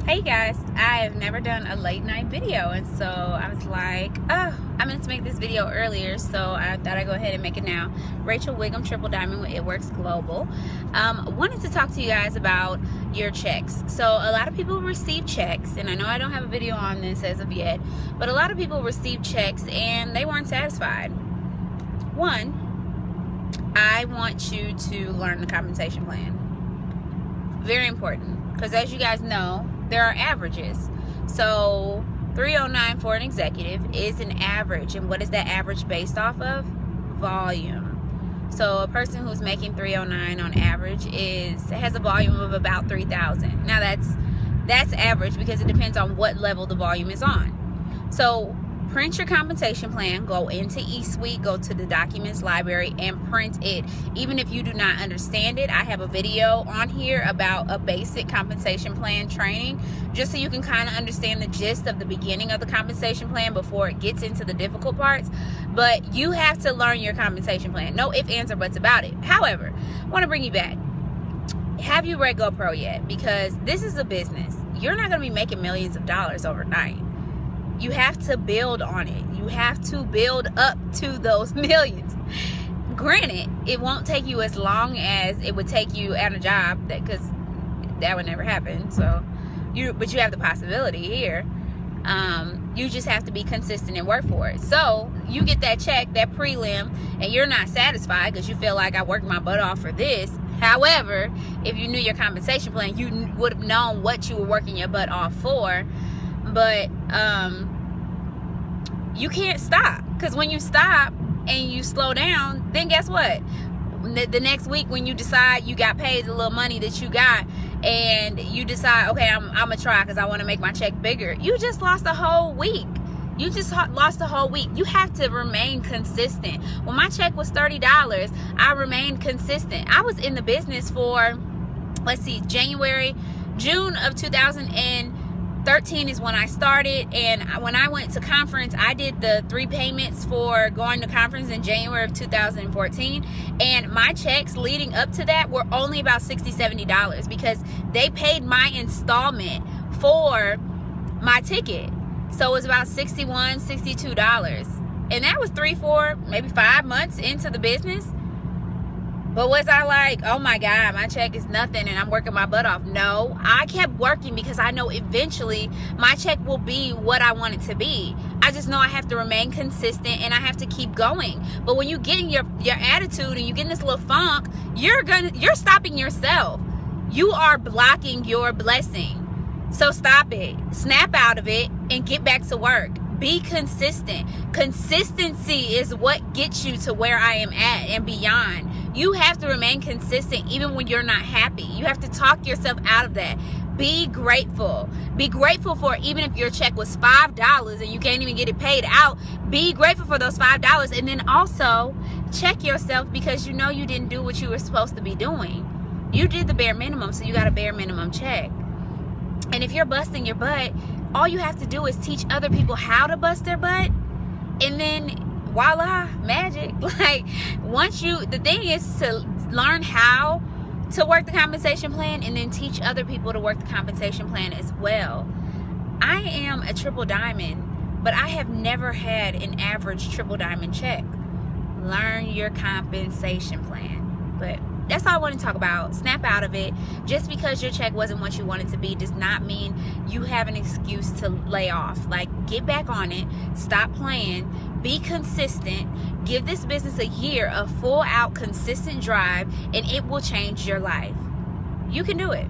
Hey guys, I have never done a late night video, and so I was like, oh, I meant to make this video earlier, so I thought I'd go ahead and make it now. Rachel Wiggum, Triple Diamond with It Works Global. Wanted to talk to you guys about your checks. So a lot of people receive checks, and I know I don't have a video on this as of yet, but a lot of people receive checks and they weren't satisfied. One, I want you to learn the compensation plan. Very important, because as you guys know, there are averages. So 309 for an executive is an average, and what is that average based off of? Volume. So a person who's making 309 on average has a volume of about 3,000. Now that's average because it depends on what level the volume is on. So print your compensation plan, go into eSuite, go to the documents library and print it. Even if you do not understand it, I have a video on here about a basic compensation plan training, just so you can kind of understand the gist of the beginning of the compensation plan before it gets into the difficult parts. But you have to learn your compensation plan. No ifs, ands, or buts about it. However, I want to bring you back. Have you read GoPro yet? Because this is a business. You're not going to be making millions of dollars overnight. You have to build on it. You have to build up to those millions. Granted, it won't take you as long as it would take you at a job, because that would never happen. But you have the possibility here. You just have to be consistent and work for it. So you get that check, that prelim, and you're not satisfied because you feel like I worked my butt off for this. However, if you knew your compensation plan, you would have known what you were working your butt off for. But you can't stop, because when you stop and you slow down, then guess what? The next week when you decide you got paid the little money that you got, and you decide, okay, I'm gonna try because I want to make my check bigger, you just lost a whole week. You just lost a whole week. You have to remain consistent. When my check was $30, I remained consistent. I was in the business for, June of 2013 is when I started, and when I went to conference, I did the 3 payments for going to conference in January of 2014, and my checks leading up to that were only about $60-$70 because they paid my installment for my ticket. So it was about $61-$62, and that was 3, 4, maybe 5 months into the business. But was I like, oh my God, my check is nothing and I'm working my butt off? No, I kept working because I know eventually my check will be what I want it to be. I just know I have to remain consistent and I have to keep going. But when you get in your attitude and you get in this little funk, you're stopping yourself. You are blocking your blessing. So stop it, snap out of it, and get back to work. Be consistent. Consistency is what gets you to where I am at and beyond. You have to remain consistent even when you're not happy. You have to talk yourself out of that. Be grateful. Be grateful for, even if your check was $5 and you can't even get it paid out, be grateful for those $5. And then also check yourself, because you know you didn't do what you were supposed to be doing. You did the bare minimum, so you got a bare minimum check. And if you're busting your butt, all you have to do is teach other people how to bust their butt, and then voila, magic. Like, the thing is to learn how to work the compensation plan and then teach other people to work the compensation plan as well. I am a triple diamond, but I have never had an average triple diamond check. Learn your compensation plan. But that's all I want to talk about. Snap out of it. Just because your check wasn't what you wanted to be does not mean you have an excuse to lay off. Like, get back on it. Stop playing. Be consistent. Give this business a year of full out consistent drive, and it will change your life. You can do it.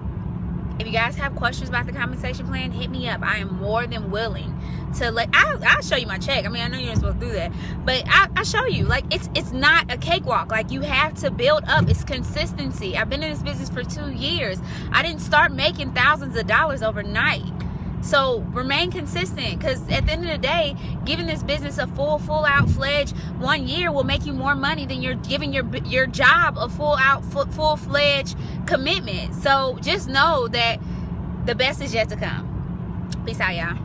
If you guys have questions about the compensation plan, hit me up. I am more than willing to I'll show you my check. I mean, I know you're not supposed to do that, but I'll show you. Like, it's not a cakewalk. Like, you have to build up. It's consistency. I've been in this business for 2 years. I didn't start making thousands of dollars overnight. So remain consistent, because at the end of the day, giving this business a full out fledged 1 year will make you more money than you're giving your job a full fledged commitment. So just know that the best is yet to come. Peace out, y'all.